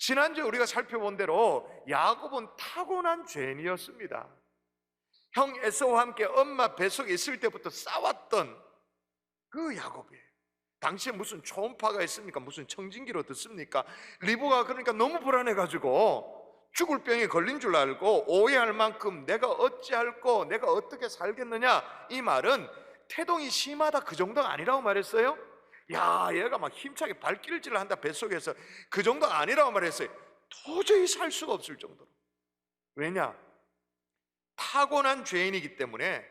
지난주에 우리가 살펴본 대로 야곱은 타고난 죄인이었습니다. 형 에사우와 함께 엄마 뱃속에 있을 때부터 싸웠던 그 야곱이에요. 당시에 무슨 초음파가 있습니까? 무슨 청진기로 듣습니까? 리브가 그러니까 너무 불안해가지고 죽을 병에 걸린 줄 알고 오해할 만큼 내가 어찌할꼬, 내가 어떻게 살겠느냐, 이 말은 태동이 심하다 그 정도가 아니라고 말했어요. 야, 얘가 막 힘차게 발길질을 한다 뱃속에서, 그 정도가 아니라고 말했어요. 도저히 살 수가 없을 정도로. 왜냐? 타고난 죄인이기 때문에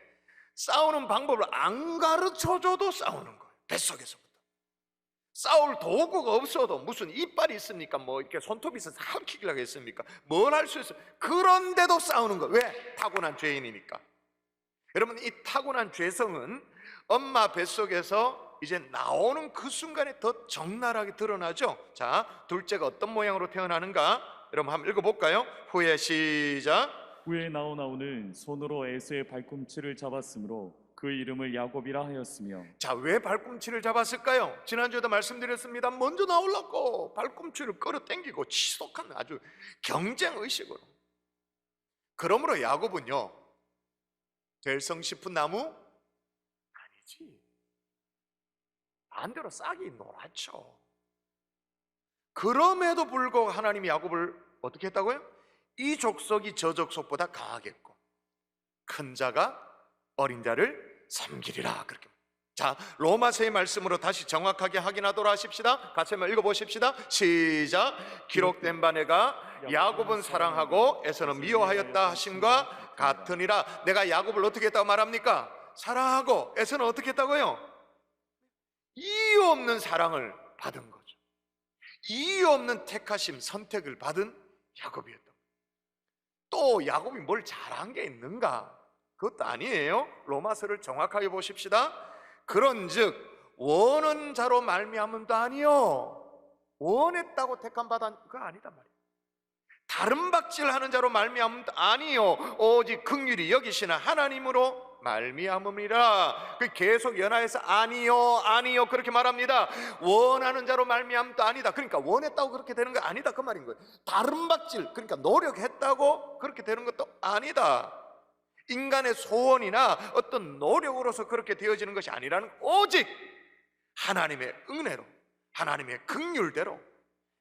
싸우는 방법을 안 가르쳐줘도 싸우는 거예요. 뱃속에서부터. 싸울 도구가 없어도, 무슨 이빨이 있습니까? 뭐 이렇게 손톱이 있어서 핥히기라고 했습니까? 뭘 할 수 있어요? 그런데도 싸우는 거예요. 왜? 타고난 죄인이니까. 여러분, 이 타고난 죄성은 엄마 뱃속에서 이제 나오는 그 순간에 더 적나라하게 드러나죠. 자, 둘째가 어떤 모양으로 태어나는가? 여러분 한번 읽어볼까요? 후에 시작. 후에 나오나오는 손으로 에서의 발꿈치를 잡았으므로 그 이름을 야곱이라 하였으며. 자, 왜 발꿈치를 잡았을까요? 지난주에도 말씀드렸습니다. 먼저 나오려고 발꿈치를 끌어당기고 지독한 아주 경쟁의식으로. 그러므로 야곱은요, 될성 싶은 나무? 아니지. 반대로 싹이 노랗죠. 그럼에도 불구하고 하나님이 야곱을 어떻게 했다고요? 이 족속이 저 족속보다 강하겠고 큰 자가 어린 자를 섬기리라. 그렇게. 자, 로마서의 말씀으로 다시 정확하게 확인하도록 하십시다. 같이 한번 읽어보십시다. 시작. 기록된 바 내가 야곱은 사랑하고 에서는 미워하였다 하심과 같으니라. 내가 야곱을 어떻게 했다고 말합니까? 사랑하고 에서는 어떻게 했다고요? 이유 없는 사랑을 받은 거죠. 이유 없는 택하심, 선택을 받은 야곱이었던 거예요. 또 야곱이 뭘 잘한 게 있는가? 그것도 아니에요. 로마서를 정확하게 보십시다. 그런즉 원한 자로 말미암음도 아니요, 원했다고 택함 받은 그거 아니다 말이에요. 다른 박질하는 자로 말미암음도 아니요, 오직 긍휼히 여기시는 하나님으로 말미암음이라. 그 계속 연하해서 아니요 아니요 그렇게 말합니다. 원하는 자로 말미암음도 아니다. 그러니까 원했다고 그렇게 되는 거 아니다 그 말인 거예요. 다른 박질, 그러니까 노력했다고 그렇게 되는 것도 아니다. 인간의 소원이나 어떤 노력으로서 그렇게 되어지는 것이 아니라는, 오직 하나님의 은혜로, 하나님의 긍휼대로.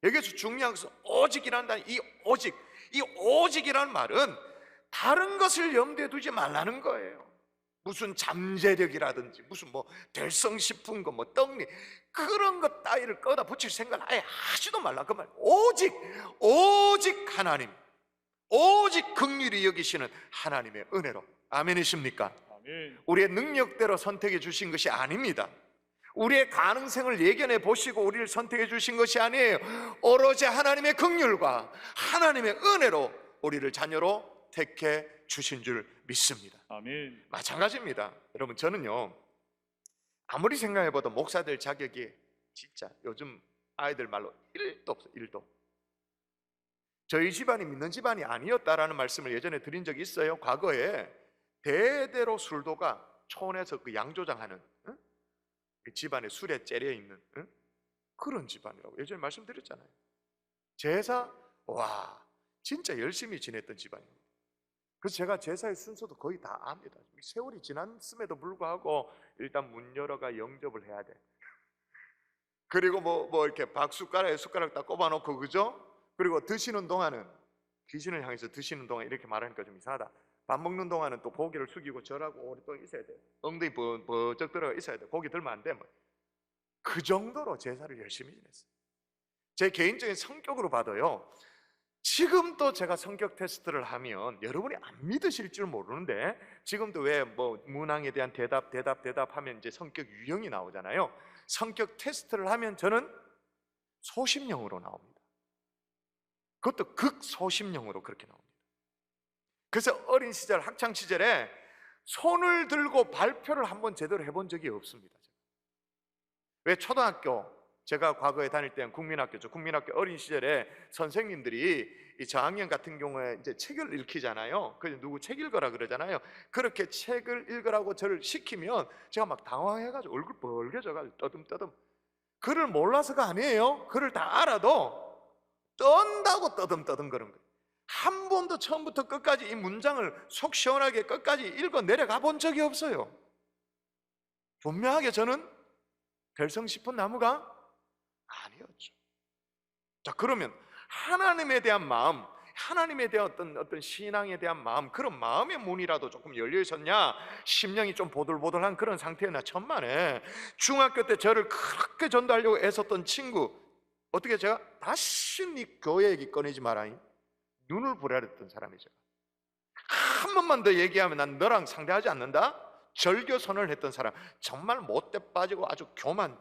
여기서 중요한 것은 오직이란다. 이 오직이라는 말은 다른 것을 염두에 두지 말라는 거예요. 무슨 잠재력이라든지 무슨 뭐 될성 싶은 거, 뭐 떡리, 그런 것 따위를 꺼다 붙일 생각을 아예 하지도 말라 그 말. 오직 하나님, 오직 긍휼히 여기시는 하나님의 은혜로. 아멘이십니까? 아멘. 우리의 능력대로 선택해 주신 것이 아닙니다. 우리의 가능성을 예견해 보시고 우리를 선택해 주신 것이 아니에요. 오로지 하나님의 긍휼과 하나님의 은혜로 우리를 자녀로 택해 주신 줄 믿습니다. 아멘. 마찬가지입니다. 여러분, 저는요, 아무리 생각해봐도 목사 될 자격이 진짜 요즘 아이들 말로 1도 없어요. 1도. 저희 집안이 믿는 집안이 아니었다라는 말씀을 예전에 드린 적이 있어요. 과거에 대대로 술도가 촌에서 그 양조장하는, 그 집안에 술에 째려 있는 그런 집안이라고 예전에 말씀드렸잖아요. 제사, 와, 진짜 열심히 지냈던 집안입니다. 그래서 제가 제사의 순서도 거의 다 압니다. 세월이 지났음에도 불구하고 일단 문 열어가 영접을 해야 돼. 그리고 뭐 이렇게 숟가락에 숟가락 딱 꼽아놓고, 그죠? 그리고 드시는 동안은, 귀신을 향해서 드시는 동안 이렇게 말하니까 좀 이상하다. 밥 먹는 동안은 또 고개를 숙이고 절하고 오랫동안 있어야 돼. 엉덩이 번쩍 들어가 있어야 돼. 고기 들면 안 돼. 뭐. 그 정도로 제사를 열심히 지냈어요. 제 개인적인 성격으로 봐도요, 지금도 제가 성격 테스트를 하면 여러분이 안 믿으실 줄 모르는데, 지금도 왜 뭐 문항에 대한 대답 하면 이제 성격 유형이 나오잖아요. 성격 테스트를 하면 저는 소심형으로 나옵니다. 그것도 극소심형으로 그렇게 나옵니다. 그래서 어린 시절, 학창 시절에 손을 들고 발표를 한번 제대로 해본 적이 없습니다. 왜? 초등학교, 제가 과거에 다닐 때는 국민학교죠. 국민학교 어린 시절에 선생님들이 이 저학년 같은 경우에 이제 책을 읽히잖아요. 그래서 누구 책 읽어라 그러잖아요. 그렇게 책을 읽으라고 저를 시키면 제가 막 당황해가지고 얼굴 벌개져가지고 떠듬 글을 몰라서가 아니에요. 글을 다 알아도 떤다고 떠듬떠듬 그런 거예요. 한 번도 처음부터 끝까지 이 문장을 속 시원하게 끝까지 읽어 내려가 본 적이 없어요. 분명하게 저는 될성 싶은 나무가 아니었죠. 자, 그러면 하나님에 대한 마음, 하나님에 대한 어떤 신앙에 대한 마음, 그런 마음의 문이라도 조금 열려 있었냐? 심령이 좀 보들보들한 그런 상태였나? 천만에. 중학교 때 저를 그렇게 전도하려고 애썼던 친구, 어떻게 제가 다시 네 교회 얘기 꺼내지 마라, 눈을 부라렸던 사람이죠. 한 번만 더 얘기하면 난 너랑 상대하지 않는다, 절교 선언을 했던 사람, 정말 못돼 빠지고 아주 교만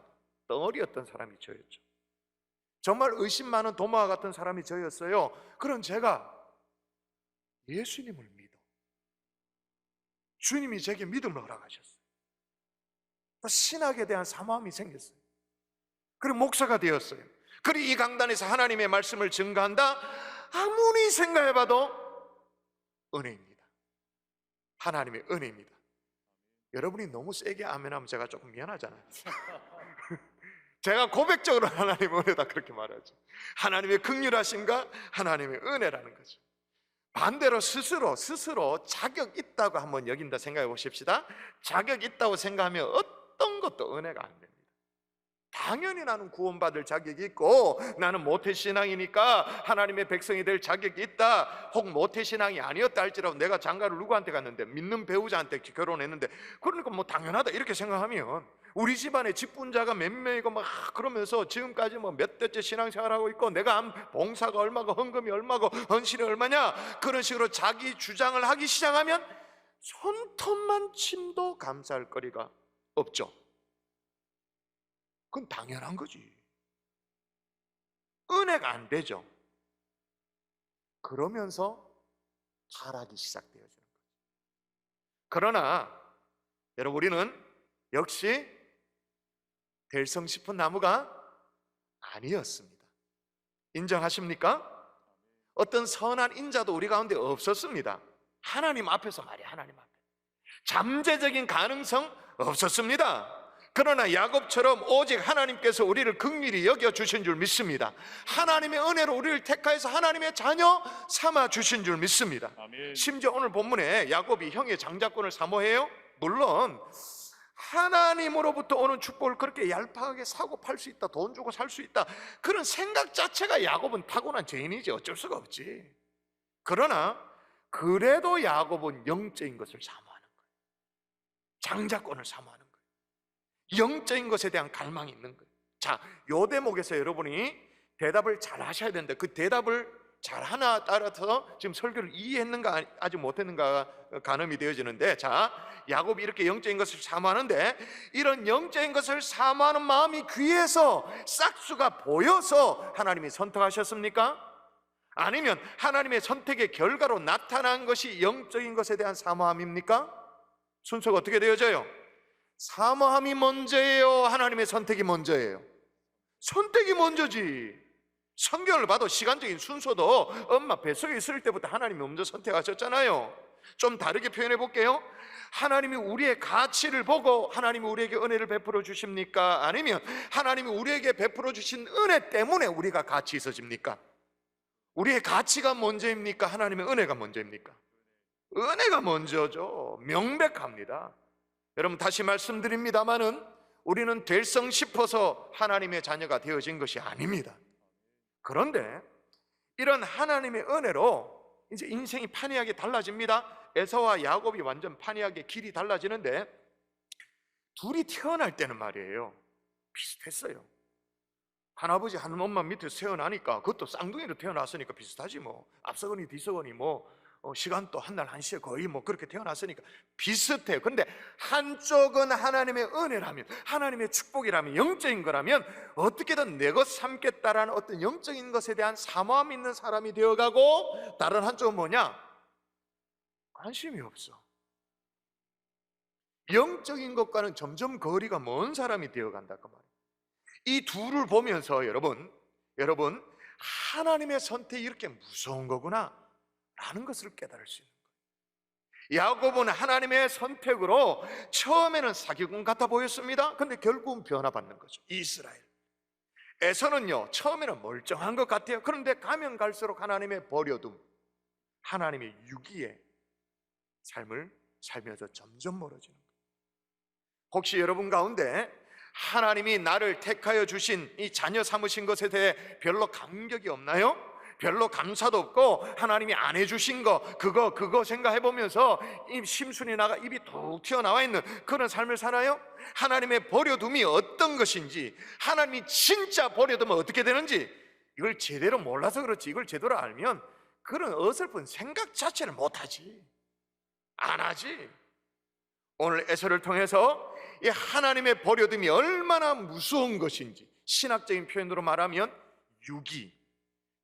덩어리였던 사람이 저였죠. 정말 의심 많은 도마와 같은 사람이 저였어요. 그런 제가 예수님을 믿어, 주님이 제게 믿음을 허락하셨어요. 신학에 대한 사모함이 생겼어요. 그리고 목사가 되었어요. 그리고 이 강단에서 하나님의 말씀을 증거한다. 아무리 생각해봐도 은혜입니다. 하나님의 은혜입니다. 여러분이 너무 세게 아멘하면 제가 조금 미안하잖아요. 제가 고백적으로 하나님의 은혜다 그렇게 말하죠. 하나님의 긍휼하심과 하나님의 은혜라는 거죠. 반대로 스스로 자격 있다고 한번 여긴다 생각해 보십시다. 자격 있다고 생각하면 어떤 것도 은혜가 안 됩니다. 당연히 나는 구원받을 자격이 있고, 나는 모태신앙이니까 하나님의 백성이 될 자격이 있다. 혹 모태신앙이 아니었다 할지라도 내가 장가를 누구한테 갔는데, 믿는 배우자한테 결혼했는데, 그러니까 뭐 당연하다 이렇게 생각하면, 우리 집안에 직분자가 몇 명이고 막 그러면서 지금까지 뭐 몇 대째 신앙생활하고 있고, 내가 한 봉사가 얼마고 헌금이 얼마고 헌신이 얼마냐, 그런 식으로 자기 주장을 하기 시작하면 손톱만 침도 감사할 거리가 없죠. 그건 당연한 거지. 은혜가 안 되죠. 그러면서 타락이 시작되어지는 거죠. 그러나 여러분, 우리는 역시 될성 싶은 나무가 아니었습니다. 인정하십니까? 어떤 선한 인자도 우리 가운데 없었습니다. 하나님 앞에서 말이야, 하나님 앞에 잠재적인 가능성 없었습니다. 그러나 야곱처럼 오직 하나님께서 우리를 긍휼히 여겨주신 줄 믿습니다. 하나님의 은혜로 우리를 택하여서 하나님의 자녀 삼아 주신 줄 믿습니다. 아멘. 심지어 오늘 본문에 야곱이 형의 장자권을 사모해요? 물론 하나님으로부터 오는 축복을 그렇게 얄팍하게 사고 팔 수 있다, 돈 주고 살 수 있다, 그런 생각 자체가 야곱은 타고난 죄인이지, 어쩔 수가 없지. 그러나 그래도 야곱은 영적인 것을 사모하는 거예요. 장자권을 사모하는 거예요. 영적인 것에 대한 갈망이 있는 거예요. 자, 요 대목에서 여러분이 대답을 잘 하셔야 되는데, 그 대답을 잘 하나 따라서 지금 설교를 이해했는가 아직 못했는가 가늠이 되어지는데, 자, 야곱이 이렇게 영적인 것을 사모하는데, 이런 영적인 것을 사모하는 마음이 귀해서 싹수가 보여서 하나님이 선택하셨습니까? 아니면 하나님의 선택의 결과로 나타난 것이 영적인 것에 대한 사모함입니까? 순서가 어떻게 되어져요? 사모함이 먼저예요? 하나님의 선택이 먼저예요? 선택이 먼저지. 성경을 봐도 시간적인 순서도 엄마 뱃속에 있을 때부터 하나님이 먼저 선택하셨잖아요. 좀 다르게 표현해 볼게요. 하나님이 우리의 가치를 보고 하나님이 우리에게 은혜를 베풀어 주십니까? 아니면 하나님이 우리에게 베풀어 주신 은혜 때문에 우리가 가치 있어집니까? 우리의 가치가 먼저입니까? 하나님의 은혜가 먼저입니까? 은혜가 먼저죠. 명백합니다. 여러분, 다시 말씀드립니다마는 우리는 될성 싶어서 하나님의 자녀가 되어진 것이 아닙니다. 그런데 이런 하나님의 은혜로 이제 인생이 판이하게 달라집니다. 에서와 야곱이 완전 판이하게 길이 달라지는데, 둘이 태어날 때는 말이에요, 비슷했어요. 할아버지 할머니만 밑에서 태어나니까, 그것도 쌍둥이로 태어났으니까 비슷하지 뭐. 앞서거니 뒤서거니 뭐 시간도 한 날 한시에 거의 뭐 그렇게 태어났으니까 비슷해요. 그런데 한쪽은 하나님의 은혜라면, 하나님의 축복이라면, 영적인 거라면 어떻게든 내 것 삼겠다라는 어떤 영적인 것에 대한 사모함 있는 사람이 되어가고, 다른 한쪽은 뭐냐? 관심이 없어. 영적인 것과는 점점 거리가 먼 사람이 되어간다 그 말이에요. 이 둘을 보면서 여러분 하나님의 선택이 이렇게 무서운 거구나 라는 것을 깨달을 수 있는 거예요. 야곱은 하나님의 선택으로 처음에는 사기꾼 같아 보였습니다. 근데 결국은 변화받는 거죠. 이스라엘, 에서는요 처음에는 멀쩡한 것 같아요. 그런데 가면 갈수록 하나님의 버려둠, 하나님의 유기의 삶을 살면서 점점 멀어지는 거예요. 혹시 여러분 가운데 하나님이 나를 택하여 주신 이 자녀 삼으신 것에 대해 별로 감격이 없나요? 별로 감사도 없고 하나님이 안 해주신 거 그거 생각해 보면서 입 심순이 나가 입이 툭 튀어나와 있는 그런 삶을 살아요? 하나님의 버려둠이 어떤 것인지, 하나님이 진짜 버려두면 어떻게 되는지 이걸 제대로 몰라서 그렇지, 이걸 제대로 알면 그런 어설픈 생각 자체를 못하지, 안 하지. 오늘 에서를 통해서 이 하나님의 버려둠이 얼마나 무서운 것인지, 신학적인 표현으로 말하면 유기,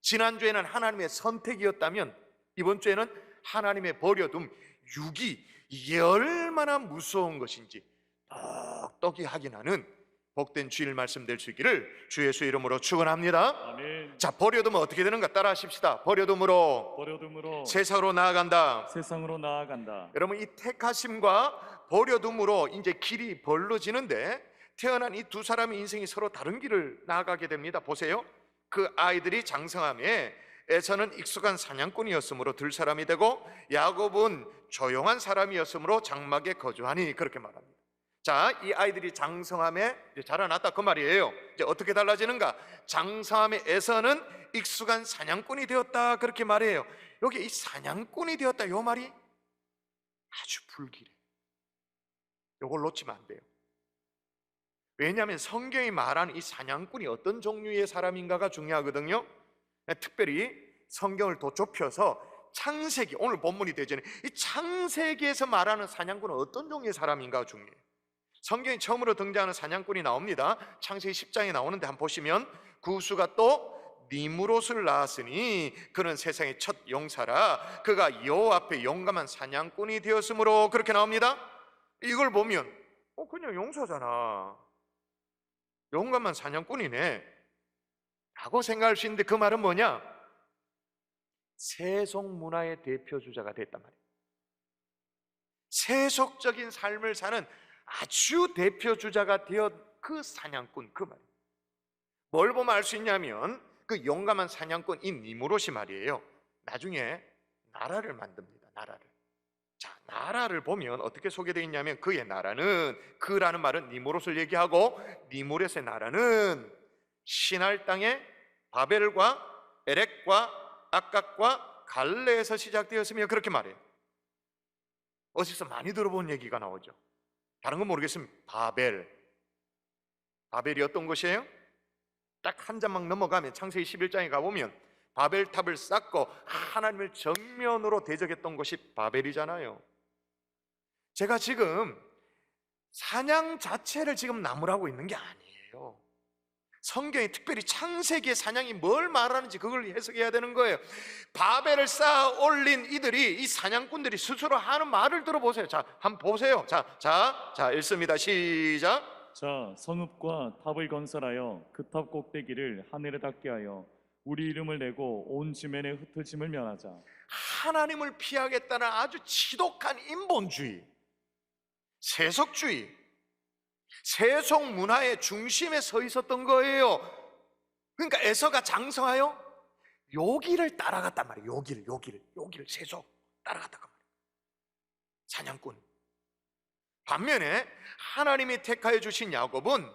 지난주에는 하나님의 선택이었다면 이번 주에는 하나님의 버려둠, 유기, 이게 얼마나 무서운 것인지 똑똑히 확인하는 복된 주일 말씀 될 수 있기를 주 예수 이름으로 축원합니다. 아멘. 자, 버려두면 어떻게 되는가 따라 하십시다. 버려둠으로 세상으로 나아간다. 세상으로 나아간다. 여러분, 이 택하심과 버려둠으로 이제 길이 벌어지는데 태어난 이 두 사람의 인생이 서로 다른 길을 나아가게 됩니다. 보세요. 그 아이들이 장성함에 에서는 익숙한 사냥꾼이었으므로 들 사람이 되고 야곱은 조용한 사람이었으므로 장막에 거주하니, 그렇게 말합니다. 자, 이 아이들이 장성함에 자라났다 그 말이에요. 이제 어떻게 달라지는가? 장성함에 에서는 익숙한 사냥꾼이 되었다 그렇게 말해요. 여기 이 사냥꾼이 되었다 이 말이 아주 불길해. 이걸 놓치면 안 돼요. 왜냐하면 성경이 말하는 이 사냥꾼이 어떤 종류의 사람인가가 중요하거든요. 특별히 성경을 더 좁혀서 창세기, 오늘 본문이 되잖아요. 이 창세기에서 말하는 사냥꾼은 어떤 종류의 사람인가가 중요해요. 성경이 처음으로 등장하는 사냥꾼이 나옵니다. 창세기 10장에 나오는데 한번 보시면 구수가 또 니므롯을 낳았으니 그는 세상의 첫 용사라 그가 여호와 앞에 용감한 사냥꾼이 되었으므로, 그렇게 나옵니다. 이걸 보면 그냥 용사잖아, 용감한 사냥꾼이네 라고 생각할 수 있는데 그 말은 뭐냐? 세속 문화의 대표주자가 됐단 말이에요. 세속적인 삶을 사는 아주 대표주자가 되어 그 사냥꾼, 그 말이에요. 뭘 보면 알 수 있냐면 그 용감한 사냥꾼 이 니므롯이 말이에요, 나중에 나라를 만듭니다. 나라를. 자, 나라를 보면 어떻게 소개되어 있냐면 그의 나라는, 그라는 말은 니므롯을 얘기하고 니므롯의 나라는 시날 땅의 바벨과 에렉과 악각과 갈레에서 시작되었으며, 그렇게 말해요. 어디서 많이 들어본 얘기가 나오죠. 다른 건 모르겠으면 바벨이 어떤 것이에요? 딱 한 장막 넘어가면 창세기 11장에 가보면 바벨탑을 쌓고 하나님을 정면으로 대적했던 것이 바벨이잖아요. 제가 지금 사냥 자체를 지금 나무라고 있는 게 아니에요. 성경이 특별히 창세기의 사냥이 뭘 말하는지 그걸 해석해야 되는 거예요. 바벨을 쌓아 올린 이들이, 이 사냥꾼들이 스스로 하는 말을 들어보세요. 자, 한번 보세요. 자, 읽습니다. 시작. 자, 성읍과 탑을 건설하여 그 탑 꼭대기를 하늘에 닿게 하여 우리 이름을 내고 온 지면에 흩어짐을 면하자. 하나님을 피하겠다는 아주 지독한 인본주의, 세속주의, 세속 문화의 중심에 서 있었던 거예요. 그러니까 에서가 장성하여 요 길을 따라갔단 말이에요. 요 길을 세속 따라갔단 말이에요. 사냥꾼. 반면에 하나님이 택하여 주신 야곱은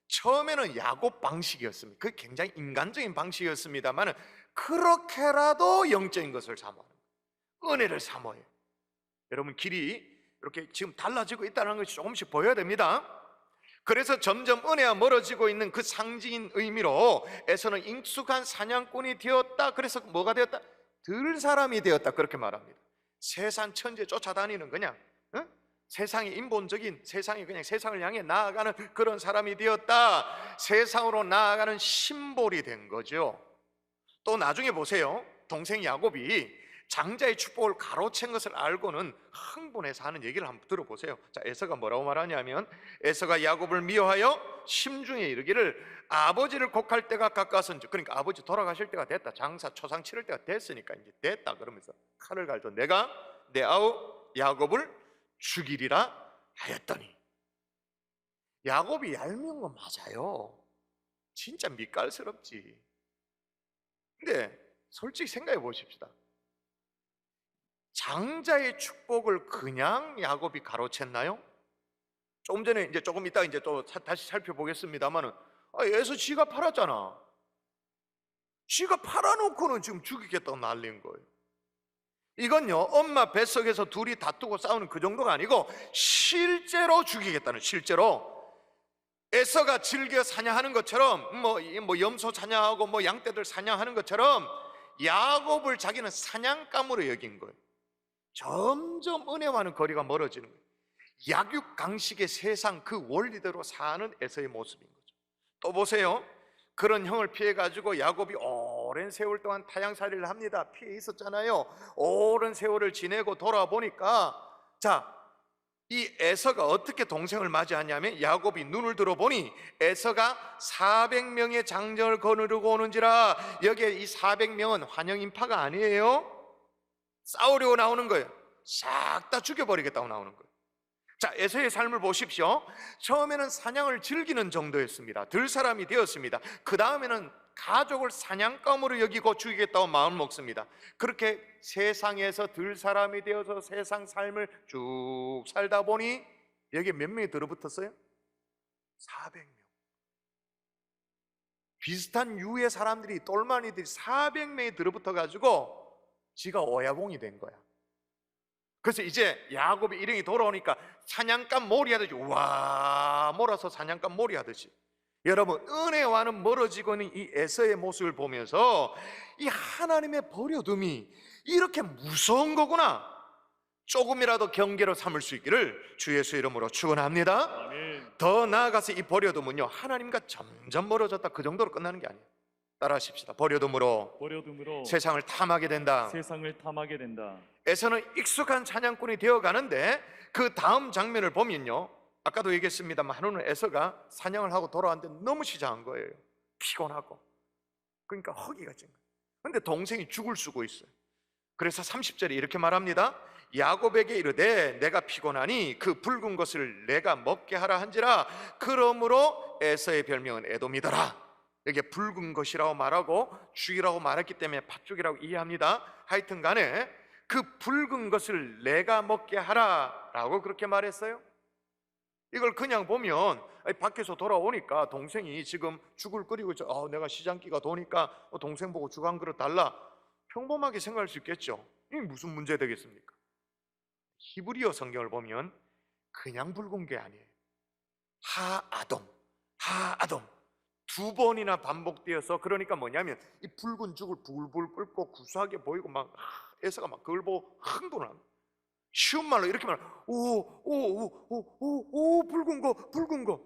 처음에는 야곱 방식이었습니다. 그게 굉장히 인간적인 방식이었습니다만 그렇게라도 영적인 것을 사모하는 거예요. 은혜를 사모해요. 여러분, 길이 이렇게 지금 달라지고 있다는 것이 조금씩 보여야 됩니다. 그래서 점점 은혜와 멀어지고 있는 그 상징인 의미로 에서는 익숙한 사냥꾼이 되었다. 그래서 뭐가 되었다? 들 사람이 되었다. 그렇게 말합니다. 세상 천재 쫓아다니는 그냥 세상의 인본적인, 세상이 그냥 세상을 향해 나아가는 그런 사람이 되었다. 세상으로 나아가는 심볼이 된 거죠. 또 나중에 보세요. 동생 야곱이 장자의 축복을 가로챈 것을 알고는 흥분해서 하는 얘기를 한번 들어보세요. 자, 에서가 뭐라고 말하냐면 에서가 야곱을 미워하여 심중에 이르기를 아버지를 곡할 때가 가까웠은즉, 그러니까 아버지 돌아가실 때가 됐다, 장사 초상 치를 때가 됐으니까 이제 됐다 그러면서 칼을 갈도 내가 내 아우 야곱을 죽이리라 하였더니. 야곱이 얄미운 건 맞아요. 진짜 밑깔스럽지. 근데 솔직히 생각해 보십시다. 장자의 축복을 그냥 야곱이 가로챘나요? 조금 전에 이제 조금 이따 이제 또 다시 살펴보겠습니다만은 에서 지가 팔았잖아. 지가 팔아놓고는 지금 죽이겠다고 난리인 거예요. 이건요, 엄마 뱃속에서 둘이 다투고 싸우는 그 정도가 아니고 실제로 죽이겠다는, 실제로 에서가 즐겨 사냥하는 것처럼 뭐 염소 사냥하고 뭐 양떼들 사냥하는 것처럼 야곱을 자기는 사냥감으로 여긴 거예요. 점점 은혜와는 거리가 멀어지는 거예요. 약육강식의 세상 그 원리대로 사는 에서의 모습인 거죠. 또 보세요. 그런 형을 피해 가지고 야곱이 오랜 세월 동안 타향살이를 합니다. 피해 있었잖아요. 오랜 세월을 지내고 돌아보니까 이 에서가 어떻게 동생을 맞이하냐면 야곱이 눈을 들어보니 에서가 400명의 장정을 거느리고 오는지라. 여기에 이 400명은 환영인파가 아니에요. 싸우려고 나오는 거예요. 싹 다 죽여버리겠다고 나오는 거예요. 에서의 삶을 보십시오. 처음에는 사냥을 즐기는 정도였습니다. 들 사람이 되었습니다. 그 다음에는 가족을 사냥감으로 여기고 죽이겠다고 마음을 먹습니다. 그렇게 세상에서 들 사람이 되어서 세상 삶을 쭉 살다 보니 여기에 몇 명이 들어붙었어요? 400명. 비슷한 유의 사람들이, 똘마니들이 400명이 들어붙어가지고 지가 오야봉이 된 거야. 그래서 이제 야곱이 일행이 돌아오니까 사냥감 몰이 하듯이 와 몰아서 사냥감 몰이 하듯이, 여러분 은혜와는 멀어지고 있는 이 에서의 모습을 보면서 이 하나님의 버려둠이 이렇게 무서운 거구나, 조금이라도 경계로 삼을 수 있기를 주 예수 이름으로 축원합니다. 아멘. 더 나아가서 이 버려둠은요, 하나님과 점점 멀어졌다, 그 정도로 끝나는 게 아니에요. 따라하십시다. 버려둠으로 세상을 탐하게 된다. 세상을 탐하게 된다. 에서는 익숙한 사냥꾼이 되어가는데 그 다음 장면을 보면요, 아까도 얘기했습니다만 한우는 에서가 사냥을 하고 돌아왔는데 너무 시장한 거예요. 피곤하고. 그러니까 허기가 진 거예요. 그런데 동생이 죽을 쓰고 있어요. 그래서 30절에 이렇게 말합니다. 야곱에게 이르되 내가 피곤하니 그 붉은 것을 내가 먹게 하라 한지라. 그러므로 에서의 별명은 에돔이더라. 여기에 붉은 것이라고 말하고 죽이라고 말했기 때문에 팥죽이라고 이해합니다. 하여튼 간에 그 붉은 것을 내가 먹게 하라 라고 그렇게 말했어요. 이걸 그냥 보면 밖에서 돌아오니까 동생이 지금 죽을 끓이고 있죠. 내가 시장기가 도니까 동생 보고 죽 한 그릇 달라, 평범하게 생각할 수 있겠죠. 이게 무슨 문제 되겠습니까? 히브리어 성경을 보면 그냥 붉은 게 아니에요. 하아돔, 하아돔 두 번이나 반복되어서, 그러니까 뭐냐면 이 붉은 죽을 불불 끓고 구수하게 보이고 막 에서가 막 그걸 보고 흥분을 합니다. 쉬운 말로 이렇게 말해요. 오 붉은 거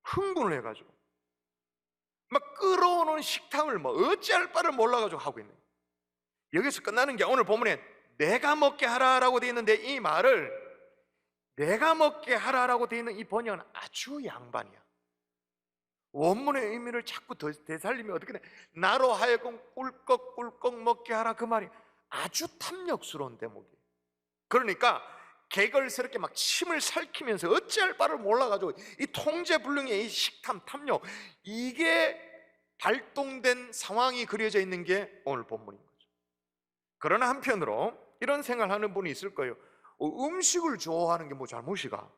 흥분을 해가지고 막 끓어오는 식탐을 뭐 어찌할 바를 몰라가지고 하고 있는 거예요. 여기서 끝나는 게 오늘 본문에 내가 먹게 하라라고 되어 있는데, 이 말을 내가 먹게 하라라고 되어 있는 이 번역은 아주 양반이야. 원문의 의미를 자꾸 되살리면 어떻게 돼? 나로 하여금 꿀꺽꿀꺽 먹게 하라, 그 말이 아주 탐욕스러운 대목이에요. 그러니까 개걸스럽게 막 침을 삼키면서 어찌할 바를 몰라가지고 이 통제불능의 이 식탐, 탐욕, 이게 발동된 상황이 그려져 있는 게 오늘 본문인 거죠. 그러나 한편으로 이런 생각을 하는 분이 있을 거예요. 음식을 좋아하는 게 뭐 잘못이가?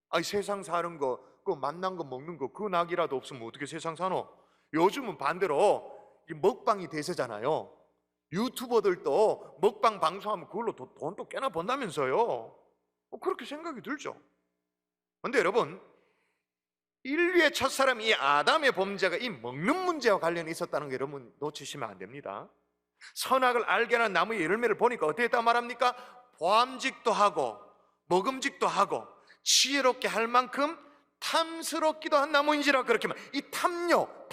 아니 세상 사는 거, 그 맛난 거 먹는 거, 그 낙이라도 없으면 어떻게 세상 사노? 요즘은 반대로 이 먹방이 대세잖아요. 유튜버들도 먹방 방송하면 그걸로 돈도 꽤나 번다면서요. 그렇게 생각이 들죠. 그런데 여러분, 인류의 첫사람 이 아담의 범죄가 이 먹는 문제와 관련이 있었다는 게 여러분 놓치시면 안 됩니다. 선악을 알게 하는 나무의 열매를 보니까 어떻게 했다 말합니까? 보암직도 하고 먹음직도 하고 지혜롭게 할 만큼 탐스럽기도 한 나무인지라. 그렇게 말, 이 탐욕,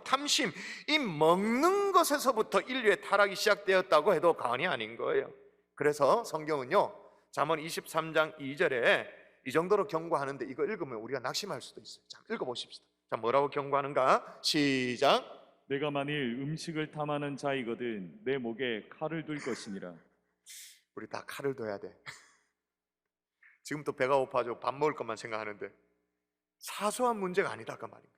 탐심, 이 먹는 것에서부터 인류의 타락이 시작되었다고 해도 과언이 아닌 거예요. 그래서 성경은요, 잠언 23장 2절에 이 정도로 경고하는데, 이거 읽으면 우리가 낙심할 수도 있어요. 자, 읽어보십시다. 자, 뭐라고 경고하는가? 시작. 내가 만일 음식을 탐하는 자이거든 내 목에 칼을 둘 것이니라. 우리 다 칼을 둬야 돼. 지금 또 배가 고파져 밥 먹을 것만 생각하는데 사소한 문제가 아니다 그 말입니다.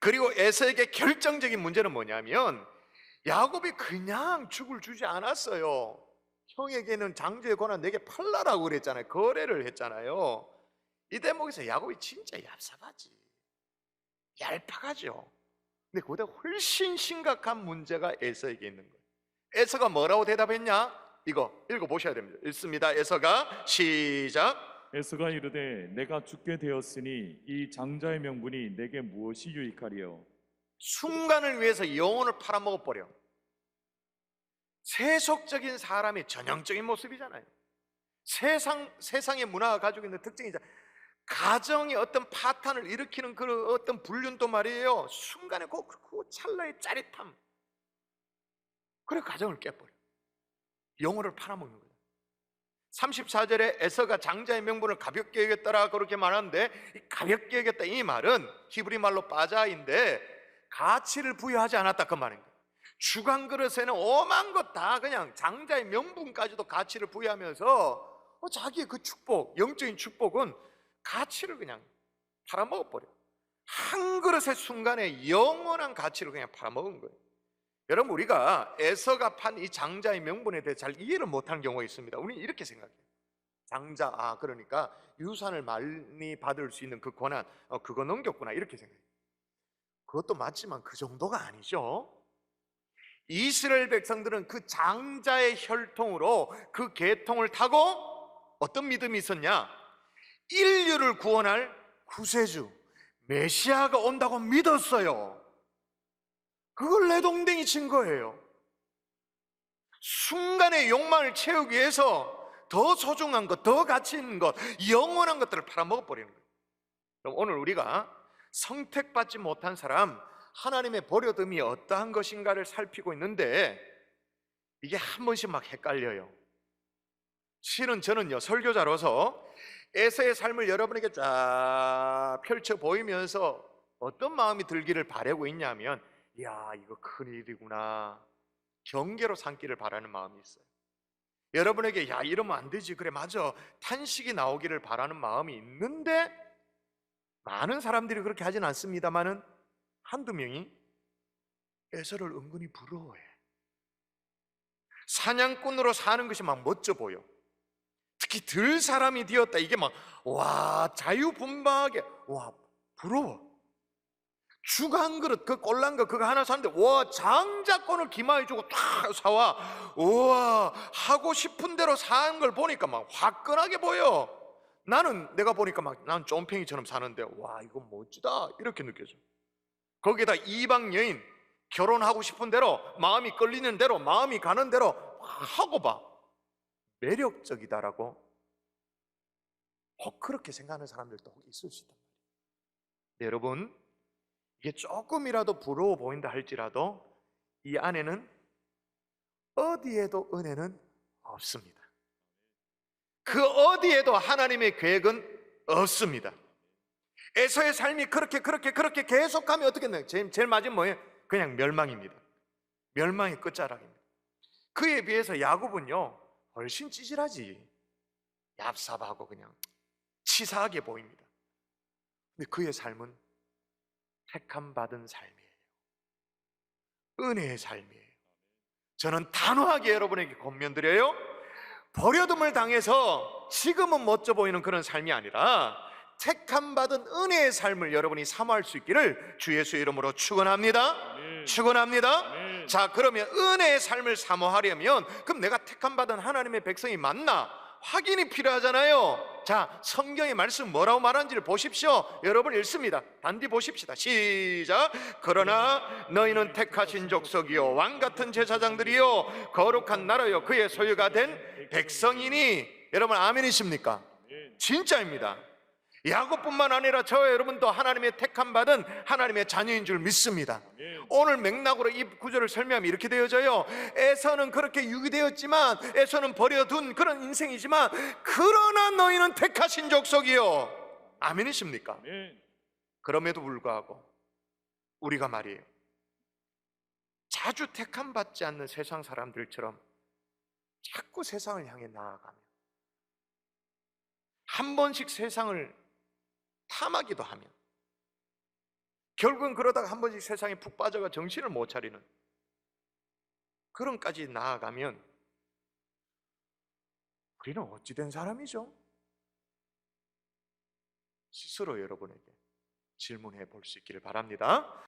그리고 에서에게 결정적인 문제는 뭐냐면 야곱이 그냥 죽을 주지 않았어요. 형에게는 장자의 권한 내게 팔라라고 그랬잖아요. 거래를 했잖아요. 이 대목에서 야곱이 진짜 얍삽하지, 얄팍하죠. 근데 그보다 훨씬 심각한 문제가 에서에게 있는 거예요. 에서가 뭐라고 대답했냐? 이거 읽어보셔야 됩니다. 읽습니다. 에서가 시작. 에서가 이르되 내가 죽게 되었으니 이 장자의 명분이 내게 무엇이 유익하리요? 순간을 위해서 영혼을 팔아먹어 버려. 세속적인 사람의 전형적인 모습이잖아요. 세상의 문화가 가지고 있는 특징이잖아요. 가정의 어떤 파탄을 일으키는 그 어떤 불륜도 말이에요. 순간에 그 찰나의 짜릿함, 그래 가정을 깨버려. 영혼을 팔아먹는 거예요. 34절에 에서가 장자의 명분을 가볍게 여겼더라 그렇게 말하는데, 이 가볍게 여겼다 이 말은 히브리 말로 바자인데 가치를 부여하지 않았다 그 말인 거예요. 주간 그릇에는 오만 것 다 그냥 장자의 명분까지도 가치를 부여하면서 자기의 그 축복, 영적인 축복은 가치를 그냥 팔아먹어 버려. 한 그릇의 순간에 영원한 가치를 그냥 팔아먹은 거예요. 여러분, 우리가 에서가 판 이 장자의 명분에 대해 잘 이해를 못하는 경우가 있습니다. 우리는 이렇게 생각해요. 장자, 그러니까 유산을 많이 받을 수 있는 그 권한, 그거 넘겼구나 이렇게 생각해요. 그것도 맞지만 그 정도가 아니죠. 이스라엘 백성들은 그 장자의 혈통으로 그 계통을 타고 어떤 믿음이 있었냐? 인류를 구원할 구세주 메시아가 온다고 믿었어요. 그걸 내동댕이 친 거예요. 순간의 욕망을 채우기 위해서 더 소중한 것, 더 가치 있는 것, 영원한 것들을 팔아먹어 버리는 거예요. 그럼 오늘 우리가 선택받지 못한 사람, 하나님의 버려둠이 어떠한 것인가를 살피고 있는데, 이게 한 번씩 막 헷갈려요. 실은 저는요, 설교자로서 에서의 삶을 여러분에게 쫙 펼쳐 보이면서 어떤 마음이 들기를 바라고 있냐면, 이야, 이거 큰일이구나, 경계로 삼기를 바라는 마음이 있어요. 여러분에게 야, 이러면 안 되지, 그래 맞아, 탄식이 나오기를 바라는 마음이 있는데, 많은 사람들이 그렇게 하진 않습니다만은 한두 명이 에서를 은근히 부러워해. 사냥꾼으로 사는 것이 막 멋져 보여. 특히 들 사람이 되었다, 이게 막 와, 자유분방하게, 와, 부러워. 죽 한 그릇, 그 꼴난 거 그거 하나 사는데 와, 장자권을 기마해 주고 탁 사와. 우와, 하고 싶은 대로 사는 걸 보니까 막 화끈하게 보여. 나는 내가 보니까 막 난 쫌팽이처럼 사는데 와, 이거 멋지다 이렇게 느껴져. 거기에다 이방 여인, 결혼하고 싶은 대로, 마음이 끌리는 대로, 마음이 가는 대로 하고 봐. 매력적이다라고 혹 그렇게 생각하는 사람들도 혹 있을 수 있단 말이에요. 네, 여러분, 이게 조금이라도 부러워 보인다 할지라도 이 안에는 어디에도 은혜는 없습니다. 그 어디에도 하나님의 계획은 없습니다. 에서의 삶이 그렇게 계속하면 어떻게 되나요? 제일 맞은 뭐예요? 그냥 멸망입니다. 멸망의 끝자락입니다. 그에 비해서 야곱은요, 훨씬 찌질하지. 얍삽하고 그냥 치사하게 보입니다. 근데 그의 삶은 택함 받은 삶이에요. 은혜의 삶이에요. 저는 단호하게 여러분에게 권면드려요. 버려둠을 당해서 지금은 멋져 보이는 그런 삶이 아니라 택함 받은 은혜의 삶을 여러분이 사모할 수 있기를 주 예수의 이름으로 축원합니다. 축원합니다. 자, 그러면 은혜의 삶을 사모하려면 그럼 내가 택함 받은 하나님의 백성이 맞나? 확인이 필요하잖아요. 자, 성경의 말씀 뭐라고 말하는지를 보십시오. 여러분 읽습니다. 단디 보십시다. 시작. 그러나 너희는 택하신 족속이요 왕같은 제사장들이요 거룩한 나라요 그의 소유가 된 백성이니. 여러분 아멘이십니까? 진짜입니다. 야곱뿐만 아니라 저와 여러분도 하나님의 택함 받은 하나님의 자녀인 줄 믿습니다. 오늘 맥락으로 이 구절을 설명하면 이렇게 되어져요. 에서는 그렇게 유기되었지만, 에서는 버려둔 그런 인생이지만, 그러나 너희는 택하신 족속이요. 아멘이십니까? 그럼에도 불구하고 우리가 말이에요, 자주 택함 받지 않는 세상 사람들처럼 자꾸 세상을 향해 나아가며 한 번씩 세상을 탐하기도 하며 결국은 그러다가 한 번씩 세상에 푹 빠져가 정신을 못 차리는 그런까지 나아가면 우리는 어찌 된 사람이죠? 스스로 여러분에게 질문해 볼 수 있기를 바랍니다.